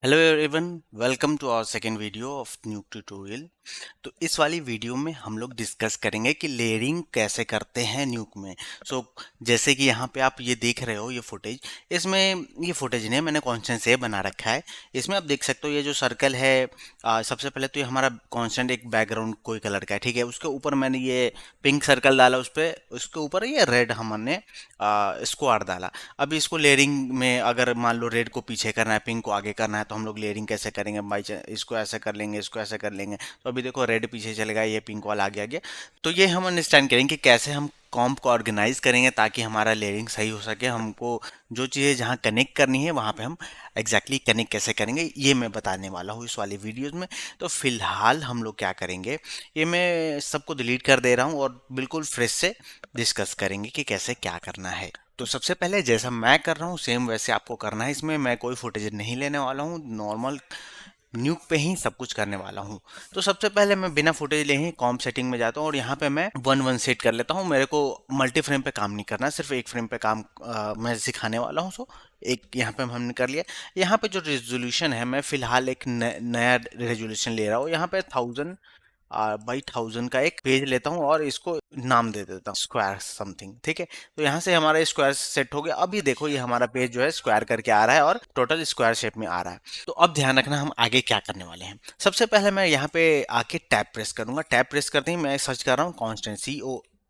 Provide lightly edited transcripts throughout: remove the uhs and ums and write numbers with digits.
Hello everyone, welcome to our second video of new tutorial. तो इस वाली video में हम लोग डिस्कस करेंगे कि लेयरिंग कैसे करते हैं न्यूक में। सो जैसे कि यहाँ पे आप ये देख रहे हो ये फुटेज, इसमें ये फुटेज नहीं, मैंने कांस्टेंट से बना रखा है। इसमें आप देख सकते हो ये जो सर्कल है, सबसे पहले तो ये हमारा कांस्टेंट एक बैकग्राउंड कोई कलर का है, ठीक है। उसके ऊपर मैंने ये पिंक सर्कल डाला, उस पर उसके ऊपर ये रेड हमने स्क्वाड डाला। अभी इसको लेयरिंग में अगर मान लो रेड को पीछे करना है, पिंक को आगे करना है, तो हम लोग लेयरिंग कैसे करेंगे? बाई चांस इसको ऐसे कर लेंगे, इसको ऐसे कर लेंगे। तो अभी देखो रेड पीछे चलेगा, ये पिंक वाला आगे आ गया। तो ये हम अंडरस्टैंड करेंगे कि कैसे हम कॉम्प को ऑर्गेनाइज करेंगे ताकि हमारा लेयरिंग सही हो सके। हमको जो चीज़ें जहाँ कनेक्ट करनी है वहाँ पे हम एग्जैक्टली कनेक्ट कैसे करेंगे ये मैं बताने वाला हूँ इस वाली वीडियोज में। तो फिलहाल हम लोग क्या करेंगे, ये मैं सबको डिलीट कर दे रहा हूँ और बिल्कुल फ्रेश से डिस्कस करेंगे कि कैसे क्या करना है। तो सबसे पहले जैसा मैं कर रहा हूँ सेम वैसे आपको करना है। इसमें मैं कोई फुटेज नहीं लेने वाला हूँ, नॉर्मल न्यूक पे ही सब कुछ करने वाला हूँ। तो सबसे पहले मैं बिना फुटेज ले ही कॉम्प सेटिंग में जाता हूँ और यहाँ पे मैं 1:1 सेट कर लेता हूँ। मेरे को मल्टी फ्रेम पे काम नहीं करना, सिर्फ एक फ्रेम पे काम मैं सिखाने वाला हूँ। सो एक यहाँ पे हमने कर लिया। यहाँ पे जो रेजोल्यूशन है, मैं फिलहाल एक नया रेजोल्यूशन ले रहा हूँ। यहाँ पे 1000 बाई 1000 का एक पेज लेता हूँ और इसको नाम दे देता हूँ स्क्वायर समथिंग, ठीक है। तो यहाँ से हमारा स्क्वायर सेट हो गया। अभी देखो ये हमारा पेज जो है स्क्वायर करके आ रहा है और टोटल स्क्वायर शेप में आ रहा है। तो अब ध्यान रखना हम आगे क्या करने वाले हैं। सबसे पहले मैं यहाँ पे आके टैब प्रेस करूंगा। टैब प्रेस करते ही मैं सर्च कर रहा हूँ कांस्टेंट,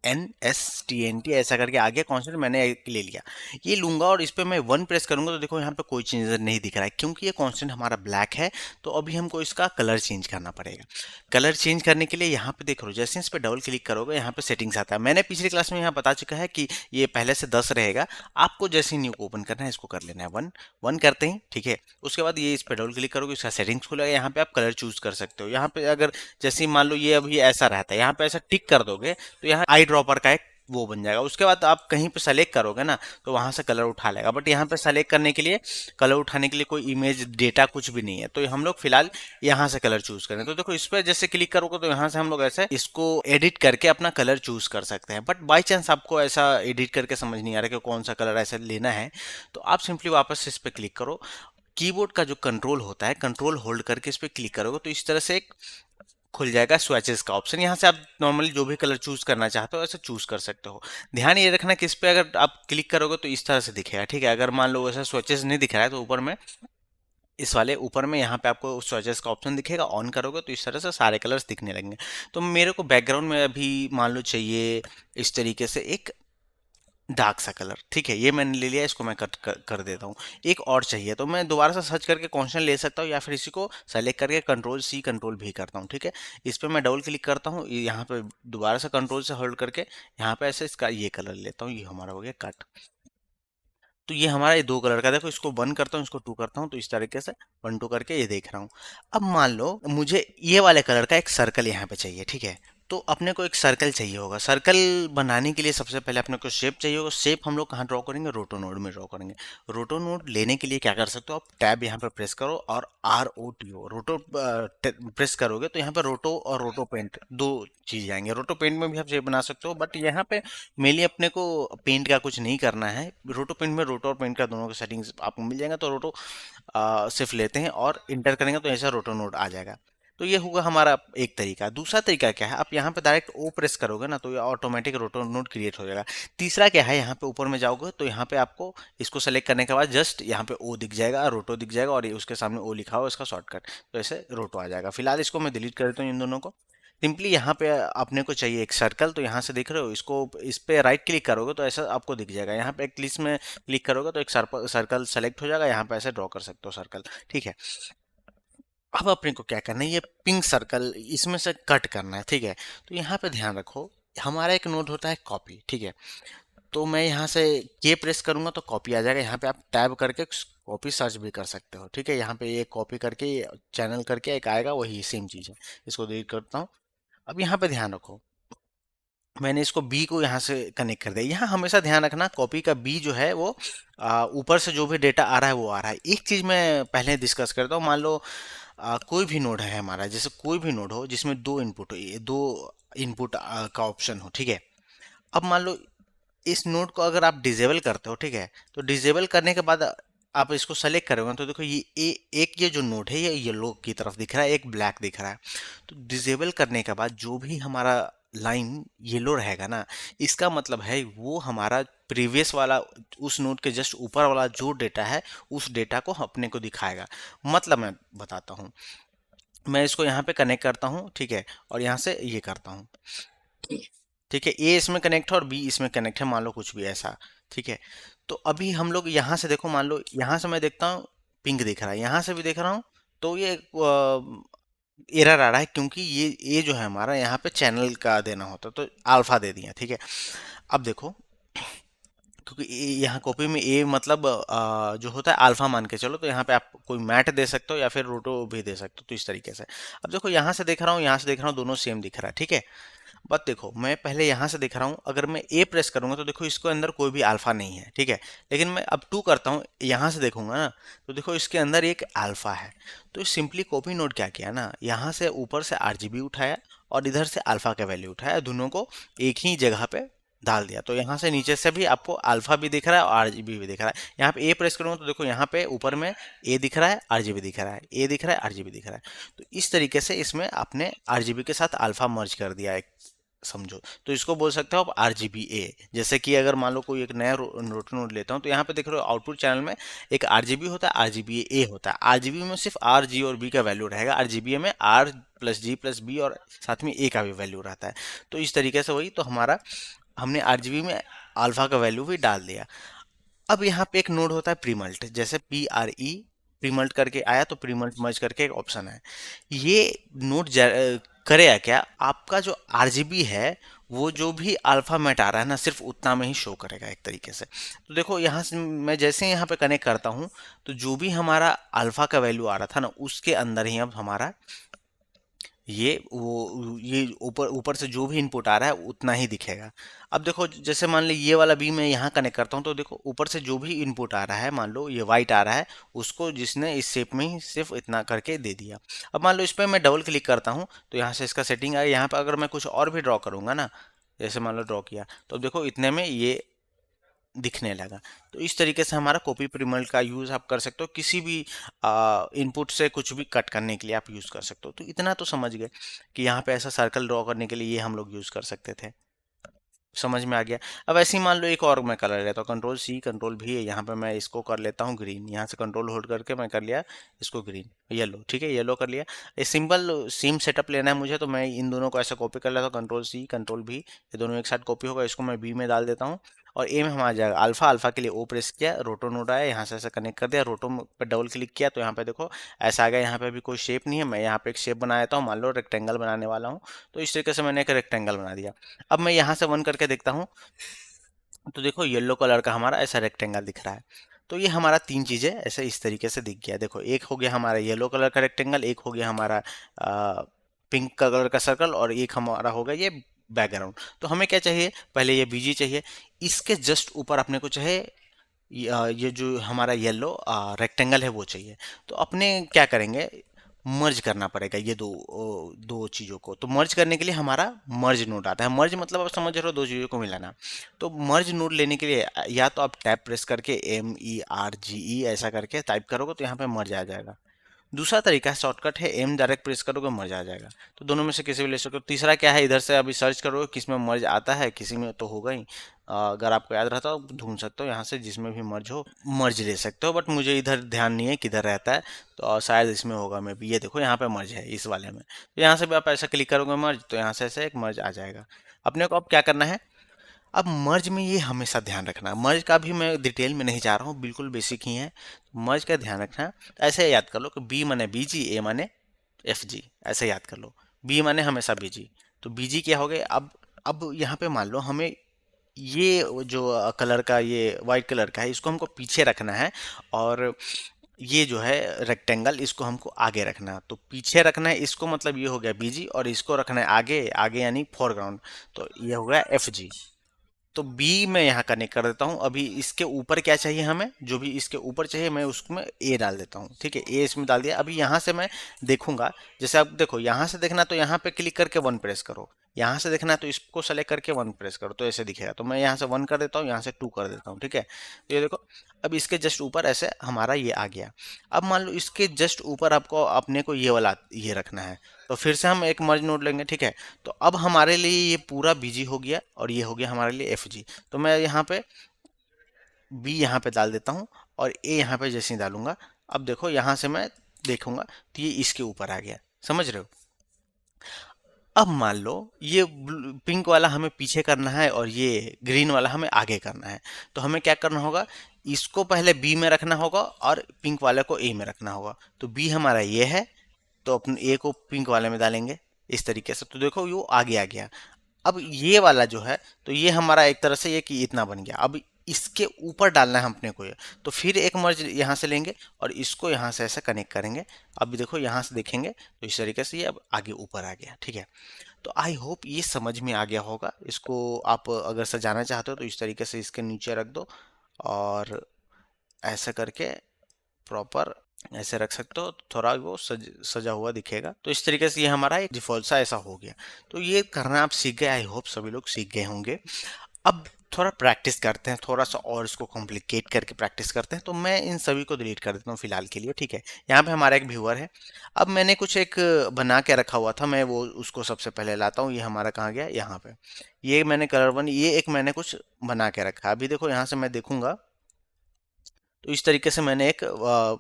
CONSTNT ऐसा करके आगे कांस्टेंट मैंने एक ले लिया। ये लूंगा और इस पे मैं 1 प्रेस करूंगा तो देखो यहाँ पे कोई चेंज नहीं दिख रहा है क्योंकि ये कांस्टेंट हमारा ब्लैक है। तो अभी हमको इसका कलर चेंज करना पड़ेगा। कलर चेंज करने के लिए यहाँ पे देखो, जैसे इस पे डबल क्लिक करोगे यहाँ पे सेटिंग्स आता है। मैंने पिछली क्लास में यहाँ बता चुका है कि ये पहले से 10 रहेगा। आपको जैसे ही न्यू ओपन करना है इसको कर लेना है 1 करते ही, ठीक है। उसके बाद ये इस पे डबल क्लिक करोगे, इसका सेटिंग्स खुलेगा। यहाँ पे आप कलर चूज कर सकते हो। यहाँ पे अगर जैसे ही मान लो ये अभी ऐसा रहता है, यहाँ पे ऐसा टिक कर दोगे तो यहाँ आई ड्रॉपर का एक वो बन जाएगा। उसके बाद आप कहीं पे सेलेक्ट करोगे ना तो वहां से कलर उठा लेगा। बट यहाँ पे सेलेक्ट करने के लिए, कलर उठाने के लिए कोई इमेज डेटा कुछ भी नहीं है। तो हम लोग फिलहाल यहाँ से कलर चूज करें। तो देखो इस पर जैसे क्लिक करोगे तो यहाँ से हम लोग ऐसे इसको एडिट करके अपना कलर चूज कर सकते हैं। बट बाई चांस आपको ऐसा एडिट करके समझ नहीं आ रहा कि कौन सा कलर ऐसा लेना है, तो आप सिंपली वापस इस पर क्लिक करो। कीबोर्ड का जो कंट्रोल होता है, कंट्रोल होल्ड करके इस पर क्लिक करोगे तो इस तरह से एक खुल जाएगा स्विचेस का ऑप्शन। यहाँ से आप नॉर्मली जो भी कलर चूज करना चाहते हो ऐसे चूज कर सकते हो। ध्यान ये रखना कि इस पे अगर आप क्लिक करोगे तो इस तरह से दिखेगा, ठीक है। अगर मान लो ऐसा स्विचेस नहीं दिख रहा है तो ऊपर में, इस वाले ऊपर में यहाँ पे आपको स्विचेस का ऑप्शन दिखेगा। ऑन करोगे तो इस तरह से सारे कलर्स दिखने लगेंगे। तो मेरे को बैकग्राउंड में अभी मान लो चाहिए इस तरीके से एक डार्क सा कलर, ठीक है। ये मैंने ले लिया, इसको मैं कट कर देता हूँ। एक और चाहिए तो मैं दोबारा से सर्च करके कॉन्स्टेंट ले सकता हूँ या फिर इसी को सेलेक्ट करके कंट्रोल C कंट्रोल V करता हूँ, ठीक है। इस पर मैं डबल क्लिक करता हूँ, यहाँ पे दोबारा से कंट्रोल से होल्ड करके यहाँ पे ऐसे इसका ये कलर लेता हूँ। ये हमारा हो गया कट। तो ये हमारा ये 2 कलर का, देखो इसको 1 करता हूँ, इसको 2 करता हूँ, तो इस तरीके से 1 2 करके ये देख रहा हूँ। अब मान लो मुझे ये वाले कलर का एक सर्कल यहाँ पे चाहिए, ठीक है। तो अपने को एक सर्कल चाहिए होगा। सर्कल बनाने के लिए सबसे पहले अपने को शेप चाहिए होगा। शेप हम लोग कहाँ ड्रॉ करेंगे? रोटो नोड में ड्रॉ करेंगे। रोटो नोड लेने के लिए क्या कर सकते हो आप? टैब यहाँ पे प्रेस करो और ROTO रोटो प्रेस करोगे तो यहाँ पे रोटो और रोटो पेंट दो चीज आएंगे। रोटो पेंट में भी आप शेप बना सकते हो, बट यहाँ पे मेनली अपने को पेंट का कुछ नहीं करना है। रोटो पेंट में रोटो और पेंट का दोनों का सेटिंग्स आपको मिल जाएगा। तो रोटो सिर्फ लेते हैं और इंटर करेंगे तो ऐसा रोटो नोड आ जाएगा। तो ये होगा हमारा एक तरीका। दूसरा तरीका क्या है, आप यहाँ पे डायरेक्ट ओ प्रेस करोगे ना तो ये ऑटोमेटिक रोटो नोड क्रिएट हो जाएगा। तीसरा क्या है, यहाँ पे ऊपर में जाओगे तो यहाँ पे आपको इसको सेलेक्ट करने के बाद जस्ट यहाँ पे ओ दिख जाएगा, रोटो दिख जाएगा और ये उसके सामने ओ लिखा हुआ इसका शॉर्टकट, तो ऐसे रोटो आ जाएगा। फिलहाल इसको मैं डिलीट कर देता हूँ इन दोनों को। सिंपली यहाँ पे अपने को चाहिए एक सर्कल। तो यहाँ से देख रहे हो, इसको इस पे राइट क्लिक करोगे तो ऐसा आपको दिख जाएगा। यहाँ पे एक लिस्ट में क्लिक करोगे तो एक सर्कल सेलेक्ट हो जाएगा। यहाँ पे ऐसे ड्रॉ कर सकते हो सर्कल, ठीक है। अब अपने को क्या करना है, ये पिंक सर्कल इसमें से कट करना है, ठीक है। तो यहाँ पे ध्यान रखो, हमारा एक नोड होता है कॉपी, ठीक है। तो मैं यहाँ से के प्रेस करूंगा तो कॉपी आ जाएगा। यहाँ पे आप टैब करके कॉपी सर्च भी कर सकते हो, ठीक है। यहाँ पे ये कॉपी करके चैनल करके एक आएगा, वही सेम चीज़ है। इसको डिलीट करता हूँ। अब यहाँ पे ध्यान रखो, मैंने इसको बी को यहाँ से कनेक्ट कर दिया। यहाँ हमेशा ध्यान रखना कॉपी का बी जो है वो ऊपर से जो भी डेटा आ रहा है वो आ रहा है। एक चीज़ मैं पहले डिस्कस करता हूँ। मान लो कोई भी नोड है हमारा, जैसे कोई भी नोड हो जिसमें दो इनपुट का ऑप्शन हो, ठीक है। अब मान लो इस नोड को अगर आप डिजेबल करते हो, ठीक है, तो डिजेबल करने के बाद आप इसको सेलेक्ट करोगे तो देखो एक ये जो नोड है ये येलो की तरफ दिख रहा है, एक ब्लैक दिख रहा है। तो डिसेबल करने के बाद जो भी हमारा लाइन येलो रहेगा ना, इसका मतलब है वो हमारा प्रीवियस वाला उस नोड के जस्ट ऊपर वाला जो डेटा है उस डेटा को अपने को दिखाएगा। मतलब मैं बताता हूँ, मैं इसको यहाँ पे कनेक्ट करता हूँ, ठीक है, और यहाँ से ये करता हूँ, ठीक है, ए इसमें कनेक्ट है और बी इसमें कनेक्ट है, मान लो कुछ भी ऐसा, ठीक है। तो अभी हम लोग यहाँ से देखो, मान लो यहाँ से मैं देखता हूँ पिंक दिख रहा है, यहाँ से भी देख रहा हूँ, तो ये एरर आ रहा है क्योंकि ये जो है हमारा यहाँ पे चैनल का देना होता तो अल्फा दे दिया, ठीक है। अब देखो, क्योंकि यहाँ कॉपी में ए मतलब जो होता है अल्फा मान के चलो, तो यहाँ पे आप कोई मैट दे सकते हो या फिर रोटो भी दे सकते हो, तो इस तरीके से। अब देखो यहाँ से देख रहा हूँ, यहाँ से देख रहा हूँ, दोनों सेम दिख रहा है, ठीक है। बट देखो मैं पहले यहाँ से दिख रहा हूँ, अगर मैं ए प्रेस करूंगा तो देखो इसके अंदर कोई भी अल्फा नहीं है, ठीक है। लेकिन मैं अब 2 करता हूँ, यहाँ से देखूंगा ना, तो देखो इसके अंदर एक अल्फा है। तो सिंपली कॉपी नोड क्या किया ना, यहाँ से ऊपर से आरजीबी उठाया और इधर से अल्फा का वैल्यू उठाया, दोनों को एक ही जगह पे डाल दिया। तो यहाँ से नीचे से भी आपको अल्फा भी दिख रहा है और आरजीबी भी दिख रहा है। यहाँ पे ए प्रेस करूंगा तो देखो यहाँ पे ऊपर में ए दिख रहा है, आरजीबी दिख रहा है, ए दिख रहा है, आरजीबी दिख रहा है। तो इस तरीके से इसमें आपने आरजीबी के साथ अल्फा मर्ज कर दिया है, समझो। तो इसको बोल सकते हो आप आर जी बी ए। जैसे कि अगर मान लो कोई एक नया रोटो नोड लेता हूँ, तो यहाँ पे देख रहे हो आउटपुट चैनल में एक आर जी बी होता है, आर जी बी ए होता है। आर जी बी में सिर्फ आर जी और बी का वैल्यू रहेगा, आर जी बी ए में R plus G plus B और साथ में ए का भी वैल्यू रहता है। तो इस तरीके से वही, तो हमारा हमने आर जी बी में अल्फा का वैल्यू भी डाल दिया। अब यहाँ पे एक नोड होता है प्रीमल्ट, जैसे पी आर ई प्रीमल्ट करके आया, तो प्रीमल्ट मर्ज करके एक ऑप्शन है। ये नोड करेगा क्या, आपका जो आरजीबी है वो जो भी अल्फा मेट आ रहा है ना, सिर्फ उतना में ही शो करेगा एक तरीके से। तो देखो यहाँ से मैं जैसे यहाँ पे कनेक्ट करता हूँ, तो जो भी हमारा अल्फा का वैल्यू आ रहा था ना, उसके अंदर ही अब हमारा ये ऊपर ऊपर से जो भी इनपुट आ रहा है उतना ही दिखेगा। अब देखो जैसे मान ली ये वाला बी मैं यहाँ कनेक्ट करता हूँ, तो देखो ऊपर से जो भी इनपुट आ रहा है, मान लो ये वाइट आ रहा है, उसको जिसने इस शेप में ही सिर्फ इतना करके दे दिया। अब मान लो इस पर मैं डबल क्लिक करता हूँ, तो यहाँ से इसका सेटिंग आया। यहाँ पर अगर मैं कुछ और भी ड्रॉ करूँगा ना, जैसे मान लो ड्रॉ किया, तो देखो इतने में ये दिखने लगा। तो इस तरीके से हमारा कॉपी प्रिमल का यूज़ आप कर सकते हो, किसी भी इनपुट से कुछ भी कट करने के लिए आप यूज़ कर सकते हो। तो इतना तो समझ गए कि यहाँ पे ऐसा सर्कल ड्रॉ करने के लिए ये हम लोग यूज़ कर सकते थे। समझ में आ गया। अब ऐसे ही मान लो एक और मैं कलर लेता हूँ, कंट्रोल सी कंट्रोल भी है, यहाँ पे मैं इसको कर लेता हूँ ग्रीन। यहाँ से कंट्रोल होल्ड करके मैं कर लिया इसको ग्रीन, येलो, ठीक है, येलो कर लिया। ये सिंपल सेम सेटअप लेना है मुझे, तो मैं इन दोनों को ऐसा कॉपी कर लेता हूँ, कंट्रोल सी कंट्रोल भी, ये दोनों एक साथ कॉपी होगा। इसको मैं बी में डाल देता हूँ और ए में हम आ जाएगा अल्फा। अल्फा के लिए ओ प्रेस किया, रोटो नोड आया, यहाँ से ऐसा कनेक्ट कर दिया, रोटो पर डबल क्लिक किया, तो यहाँ पे देखो ऐसा आ गया। यहाँ पे अभी कोई शेप नहीं है, मैं यहाँ पे एक शेप बना देता हूँ, मान लो रेक्टेंगल बनाने वाला हूँ। तो इस तरीके से मैंने एक रेक्टेंगल बना दिया। अब मैं यहाँ से वन करके देखता हूँ, तो देखो येलो कलर का हमारा ऐसा रेक्टेंगल दिख रहा है। तो ये हमारा 3 चीज़ें ऐसे इस तरीके से दिख गया। देखो एक हो गया हमारा येलो कलर का रेक्टेंगल, एक हो गया हमारा पिंक कलर का सर्कल, और एक हमारा हो गया ये बैकग्राउंड। तो हमें क्या चाहिए, पहले ये बीजी चाहिए, इसके जस्ट ऊपर अपने को चाहिए ये जो हमारा येलो रेक्टेंगल है वो चाहिए। तो अपने क्या करेंगे, मर्ज करना पड़ेगा ये दो चीज़ों को। तो मर्ज करने के लिए हमारा मर्ज नोड आता है। मर्ज मतलब आप समझ रहे हो, दो चीज़ों को मिलाना। तो मर्ज नोड लेने के लिए या तो आप टैब प्रेस करके MERGE ऐसा करके टाइप करोगे तो यहाँ पे मर्ज आ जाएगा। दूसरा तरीका है, शॉर्टकट है, एम डायरेक्ट प्रेस करोगे मर्ज आ जाएगा। तो दोनों में से किसी भी ले सकते हो। तीसरा क्या है, इधर से अभी सर्च करोगे किस में मर्ज आता है, किसी में तो होगा ही। अगर आपको याद रहता हो ढूंढ सकते हो यहाँ से, जिसमें भी मर्ज हो मर्ज ले सकते हो। बट मुझे इधर ध्यान नहीं है किधर रहता है, तो शायद इसमें होगा। मैं भी ये देखो यहाँ पे मर्ज है इस वाले में, तो यहाँ से भी आप ऐसा क्लिक करोगे मर्ज, तो यहाँ से ऐसे एक मर्ज आ जाएगा। अपने को अब क्या करना है, अब मर्ज में ये हमेशा ध्यान रखना, मर्ज का भी मैं डिटेल में नहीं जा रहा हूँ, बिल्कुल बेसिक ही है। मर्ज का ध्यान रखना, ऐसे याद कर लो कि बी माने बीजी, ए माने एफ जी, ऐसे याद कर लो। बी माने हमेशा बीजी, तो बीजी क्या हो गया। अब यहाँ पे मान लो हमें ये जो कलर का, ये वाइट कलर का है, इसको हमको पीछे रखना है, और ये जो है रेक्टेंगल इसको हमको आगे रखना है। तो पीछे रखना है इसको, मतलब ये हो गया बीजी, और इसको रखना है आगे, आगे यानी फोरग्राउंड, तो ये हो गया एफ जी। तो बी मैं यहाँ कनेक्ट कर देता हूँ। अभी इसके ऊपर क्या चाहिए हमें, जो भी इसके ऊपर चाहिए मैं उसमें ए डाल देता हूँ, ठीक है, ए इसमें डाल दिया। अभी यहाँ से मैं देखूंगा, जैसे आप देखो यहाँ से देखना, तो यहाँ पे क्लिक करके वन प्रेस करो, यहाँ से देखना है तो इसको सेलेक्ट करके 1 प्रेस करो तो ऐसे दिखेगा। तो मैं यहाँ से 1 कर देता हूँ, यहाँ से 2 कर देता हूँ, ठीक है। तो ये देखो अब इसके जस्ट ऊपर ऐसे हमारा ये आ गया। अब मान लो इसके जस्ट ऊपर आपको अपने को ये वाला ये रखना है, तो फिर से हम एक मर्ज नोड लेंगे, ठीक है। तो अब हमारे लिए ये पूरा बीजी हो गया और ये हो गया हमारे लिए एफ जी। तो मैं यहाँ पे बी यहाँ पे डाल देता हूँ और ए यहाँ पे जैसे ही डालूंगा, अब देखो यहाँ से मैं देखूंगा तो ये इसके ऊपर आ गया, समझ रहे हो। अब मान लो ये पिंक वाला हमें पीछे करना है और ये ग्रीन वाला हमें आगे करना है, तो हमें क्या करना होगा, इसको पहले बी में रखना होगा और पिंक वाले को ए में रखना होगा। तो बी हमारा ये है, तो अपने ए को पिंक वाले में डालेंगे इस तरीके से, तो देखो ये आगे आ गया। अब ये वाला जो है तो ये हमारा एक तरह से ये कि इतना बन गया। अब इसके ऊपर डालना है अपने को ये, तो फिर एक मर्ज यहाँ से लेंगे और इसको यहाँ से ऐसे कनेक्ट करेंगे। अब देखो यहाँ से देखेंगे तो इस तरीके से ये अब आगे ऊपर आ गया, ठीक है। तो आई होप ये समझ में आ गया होगा। इसको आप अगर सजाना चाहते हो तो इस तरीके से इसके नीचे रख दो और ऐसा करके प्रॉपर ऐसे रख सकते हो, तो थोड़ा वो सजा हुआ दिखेगा। तो इस तरीके से ये हमारा एक डिफॉल्ट सा ऐसा हो गया। तो ये करना आप सीख गए, आई होप सभी लोग सीख गए होंगे। अब थोड़ा प्रैक्टिस करते हैं, थोड़ा सा और इसको कॉम्प्लिकेट करके प्रैक्टिस करते हैं। तो मैं इन सभी को डिलीट कर देता हूँ फिलहाल के लिए, ठीक है। यहाँ पे हमारा एक व्यूअर है। अब मैंने कुछ एक बना के रखा हुआ था, मैं वो उसको सबसे पहले लाता हूँ। ये हमारा कहाँ गया, यहाँ पे। ये मैंने कलर वन, ये एक मैंने कुछ बना के रखा। अभी देखो यहाँ से मैं देखूंगा तो इस तरीके से मैंने एक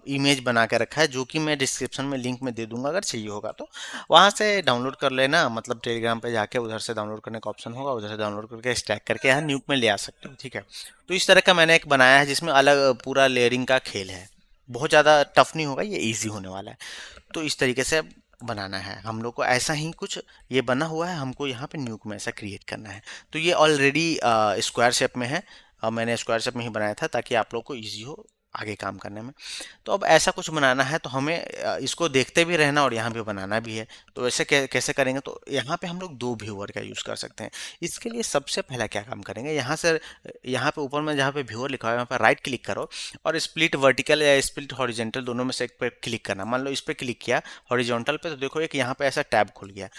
इमेज बना के रखा है, जो कि मैं डिस्क्रिप्शन में लिंक में दे दूंगा, अगर चाहिए होगा तो वहां से डाउनलोड कर लेना। मतलब टेलीग्राम पे जाके उधर से डाउनलोड करने का ऑप्शन होगा, उधर से डाउनलोड करके स्टैक करके यहाँ न्यूक में ले आ सकते हो, ठीक है। तो इस तरह का मैंने एक बनाया है जिसमें अलग पूरा लेयरिंग का खेल है। बहुत ज़्यादा टफ नहीं होगा, ये ईजी होने वाला है। तो इस तरीके से बनाना है हम लोग को, ऐसा ही कुछ ये बना हुआ है, हमको यहाँ पे न्यूक में ऐसा क्रिएट करना है। तो ये ऑलरेडी स्क्वायर शेप में है, मैंने स्क्वायर शेप में ही बनाया था ताकि आप लोग को ईजी हो आगे काम करने में। तो अब ऐसा कुछ बनाना है तो हमें इसको देखते भी रहना और यहाँ पे बनाना भी है। तो ऐसे कैसे करेंगे, तो यहाँ पे हम लोग दो व्यूअर का यूज़ कर सकते हैं। इसके लिए सबसे पहला क्या काम करेंगे, यहाँ से यहाँ पे ऊपर में जहाँ पे व्यूअर लिखा हुआ है वहाँ पर राइट क्लिक करो और स्प्लिट वर्टिकल या स्प्लिट हॉरिजेंटल दोनों में से एक पे क्लिक करना। मान लो इस पर क्लिक किया हॉरिजॉन्टल पे, तो देखो एक यहाँ पे ऐसा टैब खुल गया।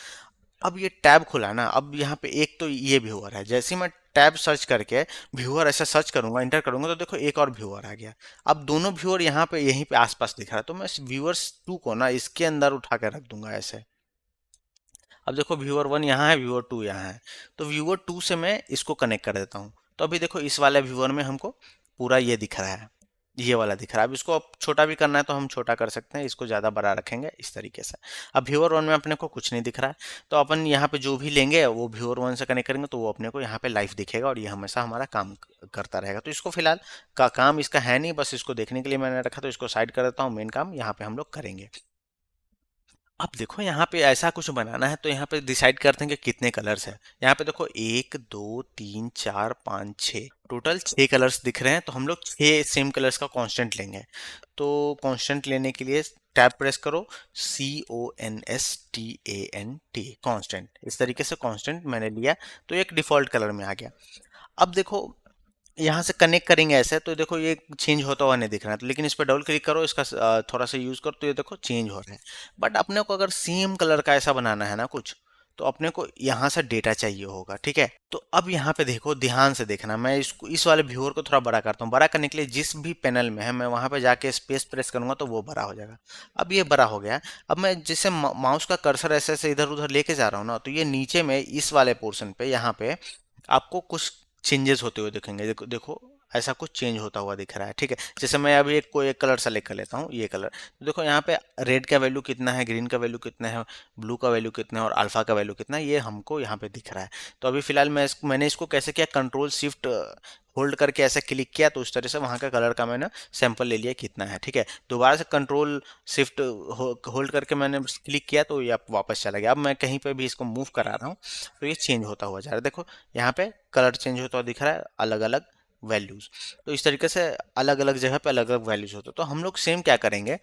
अब ये टैब खुला ना, अब यहाँ पे एक तो ये व्यूअर है, जैसे ही मैं टैब सर्च करके व्यूअर ऐसा सर्च करूंगा, इंटर करूंगा, तो देखो एक और व्यूअर आ गया। अब दोनों व्यूअर यहाँ पे यहीं पे आसपास दिख रहा है, तो मैं व्यूअर्स टू को ना इसके अंदर उठा के रख दूंगा ऐसे। अब देखो व्यूअर वन यहाँ है, व्यूअर टू यहाँ है, तो व्यूअर टू से मैं इसको कनेक्ट कर देता हूँ। तो अभी देखो इस वाले व्यूअर में हमको पूरा ये दिख रहा है, ये वाला दिख रहा है। अब इसको अब छोटा भी करना है तो हम छोटा कर सकते हैं, इसको ज़्यादा बड़ा रखेंगे इस तरीके से। अब व्यूअर वन में अपने को कुछ नहीं दिख रहा है, तो अपन यहाँ पे जो भी लेंगे वो व्यूअर वन से कनेक्ट करेंगे तो वो अपने को यहाँ पे लाइव दिखेगा और ये हमेशा हमारा काम करता रहेगा। तो इसको फिलहाल का काम इसका है नहीं, बस इसको देखने के लिए मैंने रखा, तो इसको साइड कर देता हूँ। मेन काम यहाँ पे हम लोग करेंगे। अब देखो यहाँ पे ऐसा कुछ बनाना है तो यहाँ पे डिसाइड करते हैं कि कितने कलर्स है। यहाँ पे देखो 1 2 3 4 5 6, टोटल 6 कलर्स दिख रहे हैं। तो हम लोग 6 सेम कलर्स का कांस्टेंट लेंगे। तो कांस्टेंट लेने के लिए टैब प्रेस करो, CONSTANT, कांस्टेंट। इस तरीके से कांस्टेंट मैंने लिया तो एक डिफॉल्ट कलर में आ गया। अब देखो यहाँ से कनेक्ट करेंगे ऐसे, तो देखो ये चेंज होता हुआ नहीं दिख रहा है, तो लेकिन इस पर डबल क्लिक करो, इसका थोड़ा सा यूज करो, तो ये देखो चेंज हो रहा है। बट अपने को अगर सेम कलर का ऐसा बनाना है ना कुछ, तो अपने को यहाँ से डेटा चाहिए होगा, ठीक है। तो अब यहाँ पे देखो, ध्यान से देखना, मैं इसको इस वाले व्यूअर को थोड़ा बड़ा करता हूँ। बड़ा करने के लिए जिस भी पैनल में है मैं वहाँ पे जाके स्पेस प्रेस करूंगा तो वो बड़ा हो जाएगा। अब ये बड़ा हो गया। अब मैं जैसे माउस का कर्सर ऐसे ऐसे इधर उधर लेके जा रहा हूँ ना, तो ये नीचे में इस वाले पोर्शन पे यहाँ पे आपको कुछ चेंजेस होते हुए दिखेंगे। देखो देखो ऐसा कुछ चेंज होता हुआ दिख रहा है, ठीक है। जैसे मैं अभी एक कोई एक कलर सेलेक्ट कर लेता हूँ, ये कलर, तो देखो यहाँ पे रेड का वैल्यू कितना है, ग्रीन का वैल्यू कितना है, ब्लू का वैल्यू कितना है और अल्फा का वैल्यू कितना है, ये हमको यहाँ पे दिख रहा है। तो अभी फिलहाल मैंने इसको कैसे किया, कंट्रोल शिफ्ट होल्ड करके ऐसे क्लिक किया, तो उस तरह से वहाँ का कलर का मैंने सैंपल ले लिया कितना है, ठीक है। दोबारा से कंट्रोल शिफ्ट होल्ड करके मैंने क्लिक किया तो ये आप वापस चला गया। अब मैं कहीं पे भी इसको मूव करा रहा हूँ तो ये चेंज होता हुआ जा रहा है। देखो यहाँ पे कलर चेंज होता हुआ दिख रहा है, अलग अलग वैल्यूज। तो इस तरीके से अलग अलग जगह पे अलग अलग वैल्यूज होते हैं। तो हम लोग सेम क्या करेंगे,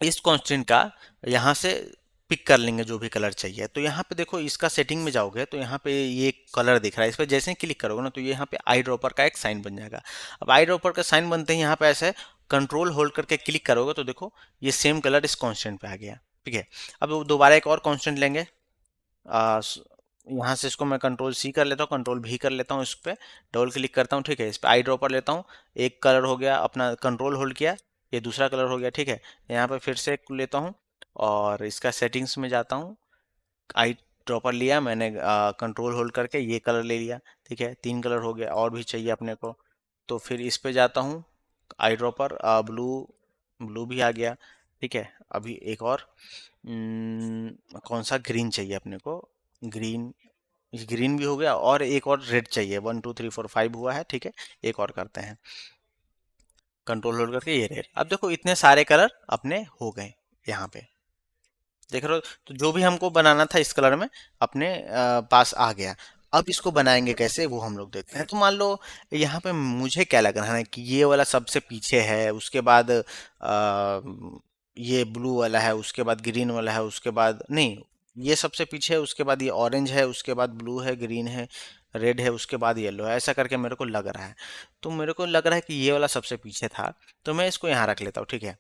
इस कांस्टेंट का यहाँ से पिक कर लेंगे जो भी कलर चाहिए। तो यहाँ पे देखो इसका सेटिंग में जाओगे तो यहाँ पे ये कलर दिख रहा है, इस पर जैसे ही क्लिक करोगे ना तो ये यहाँ पे आई ड्रॉपर का एक साइन बन जाएगा। अब आई ड्रॉपर का साइन बनते ही यहाँ पे ऐसे कंट्रोल होल्ड करके क्लिक करोगे तो देखो ये सेम कलर इस कांस्टेंट पे आ गया, ठीक है। अब दोबारा एक और कांस्टेंट लेंगे, यहाँ से इसको मैं कंट्रोल सी कर लेता हूँ, कंट्रोल भी कर लेता हूँ, इस पर डबल क्लिक करता हूँ, ठीक है। इस पर आई ड्रॉपर लेता हूँ, एक कलर हो गया अपना, कंट्रोल होल्ड किया, ये दूसरा कलर हो गया, ठीक है। यहाँ पे फिर से एक लेता हूँ और इसका सेटिंग्स में जाता हूँ, आई ड्रॉपर लिया मैंने, कंट्रोल होल्ड करके ये कलर ले लिया, ठीक है। 3 कलर हो गया, और भी चाहिए अपने को, तो फिर इस पे जाता हूँ, आई ड्रॉपर, ब्लू, ब्लू भी आ गया, ठीक है। अभी एक और कौन सा ग्रीन चाहिए अपने को, ग्रीन, ग्रीन भी हो गया, और एक और रेड चाहिए, 1 2 3 4 5 हुआ है, ठीक है। एक और करते हैं, कंट्रोल होल्ड करके ये रेड। अब देखो इतने सारे कलर अपने हो गए यहाँ पे, देख रहे हो। तो जो भी हमको बनाना था इस कलर में अपने पास आ गया। अब इसको बनाएंगे कैसे वो हम लोग देखते हैं। तो मान लो यहाँ पे मुझे क्या लग रहा है कि ये वाला सबसे पीछे है, उसके बाद ये ब्लू वाला है, उसके बाद ग्रीन वाला है, उसके बाद नहीं, ये सबसे पीछे है, उसके बाद ये ऑरेंज है, उसके बाद ब्लू है, ग्रीन है, रेड है, उसके बाद येलो है, ऐसा करके मेरे को लग रहा है। तो मेरे को लग रहा है कि ये वाला सबसे पीछे था, तो मैं इसको यहाँ रख लेता हूँ, ठीक है।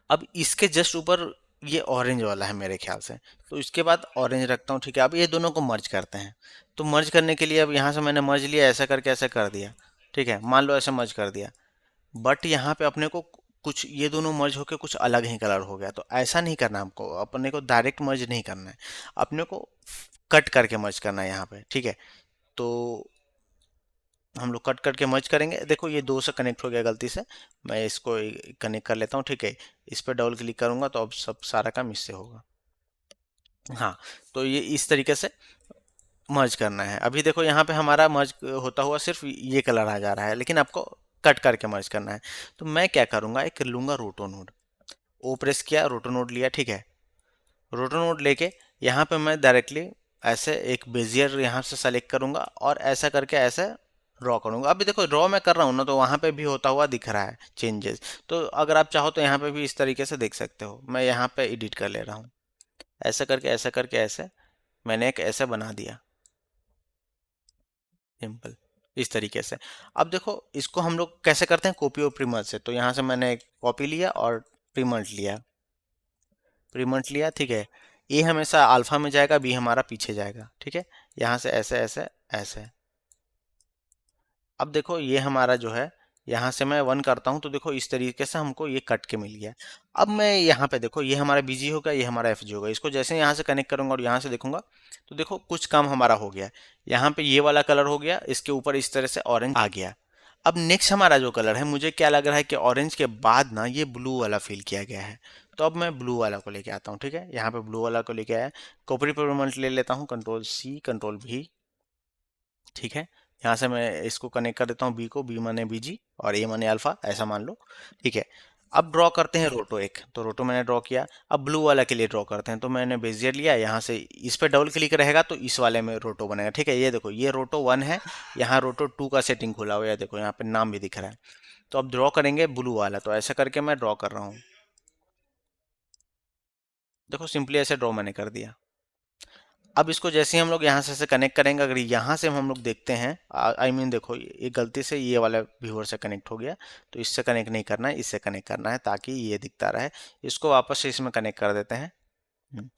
अब इसके जस्ट ऊपर ये ऑरेंज वाला है मेरे ख्याल से, तो इसके बाद ऑरेंज रखता हूँ, ठीक है। अब ये दोनों को मर्ज करते हैं, तो मर्ज करने के लिए अब यहाँ से मैंने मर्ज लिया, ऐसा करके ऐसा कर दिया, ठीक है। मान लो ऐसे मर्ज कर दिया, बट यहाँ पे अपने को कुछ ये दोनों मर्ज होके कुछ अलग ही कलर हो गया, तो ऐसा नहीं करना हमको, अपने को डायरेक्ट मर्ज नहीं करना है, अपने को कट करके मर्ज करना है यहाँ पे, ठीक है। तो हम लोग कट करके मर्ज करेंगे, देखो ये दो से कनेक्ट हो गया गलती से, मैं इसको कनेक्ट कर लेता हूँ, ठीक है। इस पर डबल क्लिक करूंगा तो अब सब सारा काम इससे होगा। हाँ, तो ये इस तरीके से मर्ज करना है। अभी देखो यहाँ पे हमारा मर्ज होता हुआ सिर्फ ये कलर आ जा रहा है, लेकिन आपको कट करके मर्ज करना है। तो मैं क्या करूँगा, एक लूँगा रोटो नोड, ओ प्रेस किया, रोटो नोड लिया, ठीक है। रोटो नोड लेके यहाँ पे मैं डायरेक्टली ऐसे एक बेजियर यहाँ से सेलेक्ट करूँगा और ऐसा करके ऐसे ड्रॉ करूँगा। अभी देखो ड्रॉ मैं कर रहा हूँ ना, तो वहाँ पे भी होता हुआ दिख रहा है चेंजेस, तो अगर आप चाहो तो यहाँ पे भी इस तरीके से देख सकते हो। मैं यहाँ पे एडिट कर ले रहा हूँ, ऐसा करके ऐसा करके ऐसे मैंने एक ऐसे बना दिया, सिंपल इस तरीके से। अब देखो इसको हम लोग कैसे करते हैं, कॉपी और प्रीमर्ज से। तो यहाँ से मैंने एक कॉपी लिया और प्रीमर्ज लिया, प्रीमर्ज लिया, ठीक है। ए हमेशा अल्फा में जाएगा, बी हमारा पीछे जाएगा, ठीक है। यहाँ से ऐसे ऐसे ऐसे। अब देखो ये हमारा जो है, यहाँ से मैं 1 करता हूँ, तो देखो इस तरीके से हमको ये कट के मिल गया। अब मैं यहाँ पे देखो ये हमारा बीजी होगा, ये हमारा एफ जी होगा, इसको जैसे यहाँ से कनेक्ट करूंगा और यहाँ से देखूंगा, तो देखो कुछ काम हमारा हो गया। यहाँ पे ये वाला कलर हो गया, इसके ऊपर इस तरह से ऑरेंज आ गया। अब नेक्स्ट हमारा जो कलर है, मुझे क्या लग रहा है कि ऑरेंज के बाद ना ये ब्लू वाला फिल किया गया है, तो अब मैं ब्लू वाला को लेके आता हूँ, ठीक है। यहाँ पे ब्लू वाला को लेके आया, कॉपी पेमेंट ले लेता हूँ, कंट्रोल सी कंट्रोल भी, ठीक है। यहाँ से मैं इसको कनेक्ट कर देता हूँ, बी को, बी माने बीजी और ए माने अल्फा, ऐसा मान लो, ठीक है। अब ड्रॉ करते हैं रोटो एक, तो रोटो मैंने ड्रॉ किया। अब ब्लू वाला के लिए ड्रॉ करते हैं, तो मैंने बेजियर लिया, यहाँ से इस पे डबल क्लिक रहेगा तो इस वाले में रोटो बनेगा, ठीक है। ये देखो ये रोटो 1 है, यहाँ रोटो 2 का सेटिंग खुला हुआ है, देखो यहाँ पे नाम भी दिख रहा है। तो अब ड्रॉ करेंगे ब्लू वाला, तो ऐसा करके मैं ड्रॉ कर रहा हूँ, देखो सिंपली ऐसे ड्रॉ मैंने कर दिया। अब इसको जैसे ही हम लोग यहाँ से कनेक्ट करेंगे, अगर यहाँ से हम लोग देखते हैं, आई मीन देखो ये गलती से ये वाला व्यूअर से कनेक्ट हो गया, तो इससे कनेक्ट नहीं करना है, इससे कनेक्ट करना है ताकि ये दिखता रहे। इसको वापस से इसमें कनेक्ट कर देते हैं। हम्म,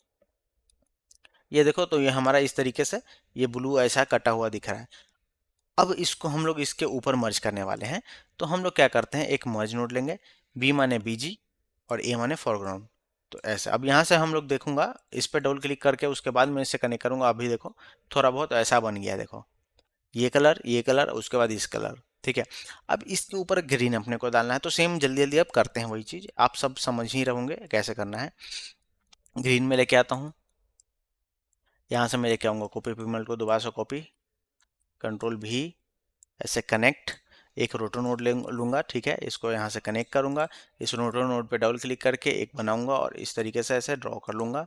ये देखो, तो ये हमारा इस तरीके से ये ब्लू ऐसा कटा हुआ दिख रहा है। अब इसको हम लोग इसके ऊपर मर्ज करने वाले हैं, तो हम लोग क्या करते हैं, एक मर्ज नोड लेंगे, बी माने बीजी और ए माने फोरग्राउंड, तो ऐसे। अब यहाँ से हम लोग देखूंगा, इस पर डबल क्लिक करके उसके बाद मैं इससे कनेक्ट करूंगा, अभी देखो थोड़ा बहुत ऐसा बन गया, देखो ये कलर उसके बाद इस कलर, ठीक है। अब इसके ऊपर ग्रीन अपने को डालना है, तो सेम जल्दी जल्दी अब करते हैं वही चीज़, आप सब समझ ही रहोगे कैसे करना है। ग्रीन में लेके आता हूँ, यहाँ से मैं लेके आऊँगा कॉपी पिगमेंट को, दोबारा से कॉपी, कंट्रोल भी, ऐसे कनेक्ट, एक रोटो नोड लूँगा, ठीक है। इसको यहाँ से कनेक्ट करूँगा, इस रोटो नोड पे डबल क्लिक करके एक बनाऊँगा और इस तरीके से ऐसे ड्रॉ कर लूँगा,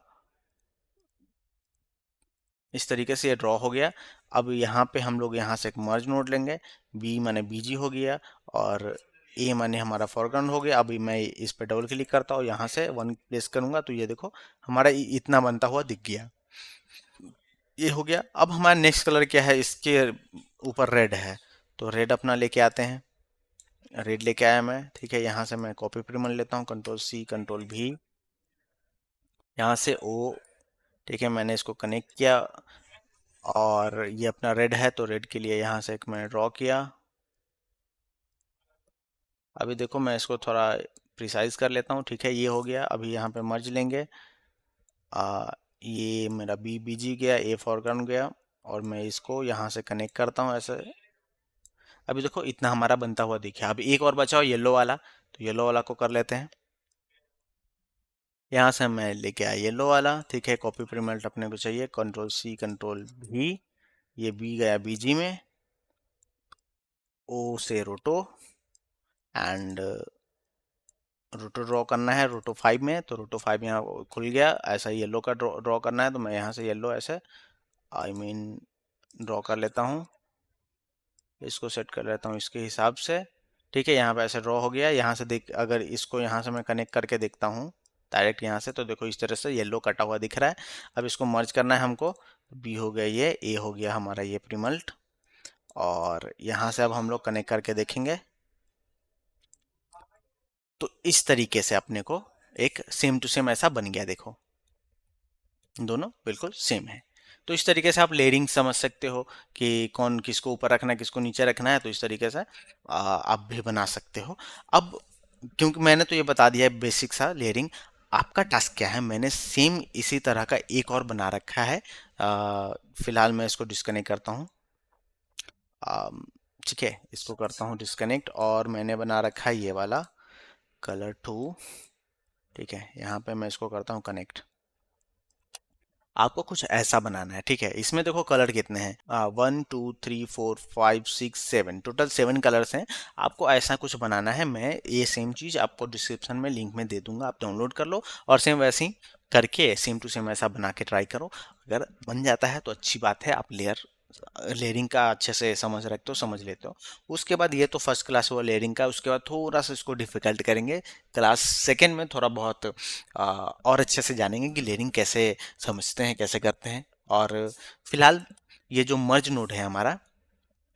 इस तरीके से ये ड्रॉ हो गया। अब यहाँ पे हम लोग यहाँ से एक मर्ज नोड लेंगे, बी माने बीजी हो गया और ए माने हमारा फोरग्राउंड हो गया। अभी मैं इस पे डबल क्लिक करता हूँ, यहाँ से 1 प्लेस करूँगा, तो ये देखो हमारा इतना बनता हुआ दिख गया, ये हो गया। अब हमारा नेक्स्ट कलर क्या है, इसके ऊपर रेड है, तो रेड अपना लेके आते हैं, रेड लेके आया मैं, ठीक है। यहाँ से मैं कॉपी प्रिमल लेता हूँ, कंट्रोल सी कंट्रोल भी, यहाँ से ओ, ठीक है। मैंने इसको कनेक्ट किया, और ये अपना रेड है तो रेड के लिए यहाँ से एक मैंने ड्रॉ किया। अभी देखो मैं इसको थोड़ा प्रिसाइज कर लेता हूँ। ठीक है, ये हो गया। अभी यहाँ पे मर्ज लेंगे। ये मेरा बी जी गया, ए फॉरग्राउंड गया, और मैं इसको यहाँ से कनेक्ट करता हूँ ऐसे। अभी देखो इतना हमारा बनता हुआ दिखा। अभी एक और बचा हो येलो वाला, तो येलो वाला को कर लेते हैं। यहाँ से मैं लेके आया येलो वाला। ठीक है, कॉपी प्रीमेल्ट अपने को चाहिए, कंट्रोल सी कंट्रोल भी। ये बी गया बीजी में, ओ से रोटो, एंड रोटो ड्रॉ करना है रोटो 5 में, तो रोटो 5 यहाँ खुल गया। ऐसा येलो का ड्रॉ करना है, तो मैं यहाँ से येलो ऐसे आई मीन ड्रॉ कर लेता हूँ। इसको सेट कर लेता हूँ इसके हिसाब से। ठीक है, यहाँ पे ऐसे ड्रॉ हो गया। यहाँ से देख, अगर इसको यहाँ से मैं कनेक्ट करके देखता हूँ डायरेक्ट यहाँ से, तो देखो इस तरह से येलो कटा हुआ दिख रहा है। अब इसको मर्ज करना है हमको। बी हो गया, ये ए हो गया हमारा ये प्रीमल्ट। और यहाँ से अब हम लोग कनेक्ट करके देखेंगे, तो इस तरीके से अपने को एक सेम टू सेम ऐसा बन गया। देखो दोनों बिल्कुल सेम है। तो इस तरीके से आप लेयरिंग समझ सकते हो कि कौन किसको ऊपर रखना है, किसको नीचे रखना है। तो इस तरीके से आप भी बना सकते हो। अब क्योंकि मैंने तो ये बता दिया है बेसिक सा लेयरिंग, आपका टास्क क्या है। मैंने सेम इसी तरह का एक और बना रखा है। फिलहाल मैं इसको डिस्कनेक्ट करता हूँ। ठीक है, इसको करता हूँ डिस्कनेक्ट, और मैंने बना रखा है ये वाला कलर 2। ठीक है, यहाँ पे मैं इसको करता हूँ कनेक्ट। आपको कुछ ऐसा बनाना है। ठीक है, इसमें देखो कलर कितने हैं, 1 2 3 4 5 6 7, टोटल 7 कलर्स हैं। आपको ऐसा कुछ बनाना है। मैं ये सेम चीज़ आपको डिस्क्रिप्शन में लिंक में दे दूंगा, आप डाउनलोड कर लो और सेम वैसे ही करके सेम टू सेम ऐसा बना के ट्राई करो। अगर बन जाता है तो अच्छी बात है, आप लेयरिंग का अच्छे से समझ रखते हो, समझ लेते हो। उसके बाद ये तो फर्स्ट क्लास हुआ लेयरिंग का। उसके बाद थोड़ा सा इसको डिफिकल्ट करेंगे। क्लास सेकेंड में थोड़ा बहुत और अच्छे से जानेंगे कि लेयरिंग कैसे समझते हैं, कैसे करते हैं। और फिलहाल ये जो मर्ज नोड है हमारा,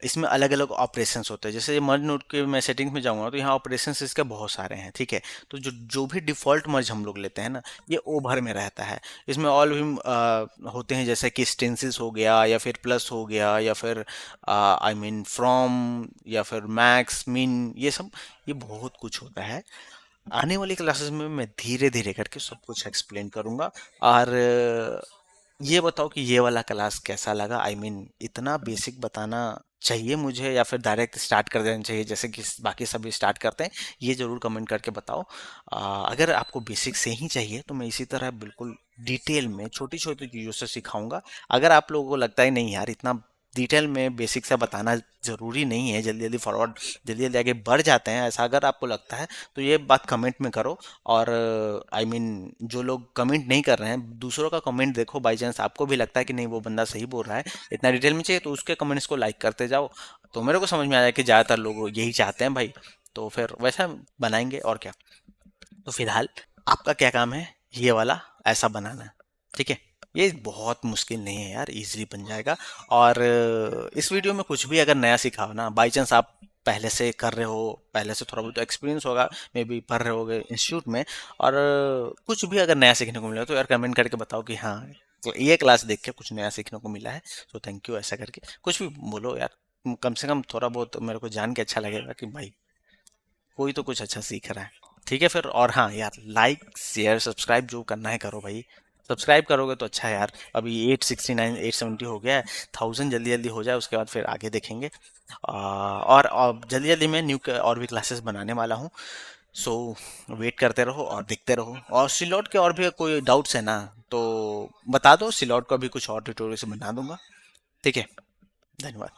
इसमें अलग अलग ऑपरेशंस होते हैं। जैसे ये मर्ज नोड के मैं सेटिंग्स में जाऊंगा तो यहाँ ऑपरेशंस इसके बहुत सारे हैं। ठीक है, तो जो जो भी डिफ़ॉल्ट मर्ज हम लोग लेते हैं ना, ये ओ भर में रहता है। इसमें ऑल भी होते हैं, जैसे कि स्टेंसिस हो गया, या फिर प्लस हो गया, या फिर आई मीन फ्रॉम, या फिर मैक्स मिन, ये सब, ये बहुत कुछ होता है। आने वाली क्लासेस में मैं धीरे धीरे करके सब कुछ एक्सप्लेन करूंगा। और ये बताओ कि ये वाला क्लास कैसा लगा। आई मीन इतना बेसिक बताना चाहिए मुझे, या फिर डायरेक्ट स्टार्ट कर देना चाहिए जैसे कि बाकी सभी स्टार्ट करते हैं। ये ज़रूर कमेंट करके बताओ। अगर आपको बेसिक से ही चाहिए तो मैं इसी तरह बिल्कुल डिटेल में छोटी छोटी चीज़ों से सिखाऊंगा। अगर आप लोगों को लगता है नहीं यार इतना डिटेल में बेसिक से बताना ज़रूरी नहीं है, जल्दी जल्दी फॉरवर्ड, जल्दी जल्दी आगे बढ़ जाते हैं, ऐसा अगर आपको लगता है तो ये बात कमेंट में करो। और आई मीन जो लोग कमेंट नहीं कर रहे हैं, दूसरों का कमेंट देखो, बाई चांस आपको भी लगता है कि नहीं वो बंदा सही बोल रहा है, इतना डिटेल में चाहिए, तो उसके कमेंट्स को लाइक करते जाओ। तो मेरे को समझ में आया कि ज़्यादातर लोग यही चाहते हैं भाई, तो फिर वैसा बनाएंगे और क्या। तो फिलहाल आपका क्या काम है, ये वाला ऐसा बनाना है। ठीक है, ये बहुत मुश्किल नहीं है यार, इजीली बन जाएगा। और इस वीडियो में कुछ भी अगर नया सीखा हो ना, बाई चांस आप पहले से कर रहे हो, पहले से थोड़ा बहुत एक्सपीरियंस होगा, मे बी पढ़ रहे होगे इंस्टीट्यूट में, और कुछ भी अगर नया सीखने को मिला तो यार कमेंट करके बताओ कि हाँ, तो ये क्लास देख के कुछ नया सीखने को मिला है, तो थैंक यू, ऐसा करके कुछ भी बोलो यार। कम से कम थोड़ा बहुत मेरे को जान के अच्छा लगेगा कि भाई कोई तो कुछ अच्छा सीख रहा है। ठीक है फिर, और हाँ यार, लाइक शेयर सब्सक्राइब जो करना है करो भाई। सब्सक्राइब करोगे तो अच्छा है यार। अभी 869 870 हो गया है। 1000 जल्दी जल्दी हो जाए, उसके बाद फिर आगे देखेंगे। और जल्दी जल्दी मैं न्यू और भी क्लासेस बनाने वाला हूँ। सो वेट करते रहो और देखते रहो। और सिलॉट के और भी कोई डाउट्स है ना तो बता दो, सिलॉट का भी कुछ और ट्यूटोरियल से बना दूंगा। ठीक है, धन्यवाद।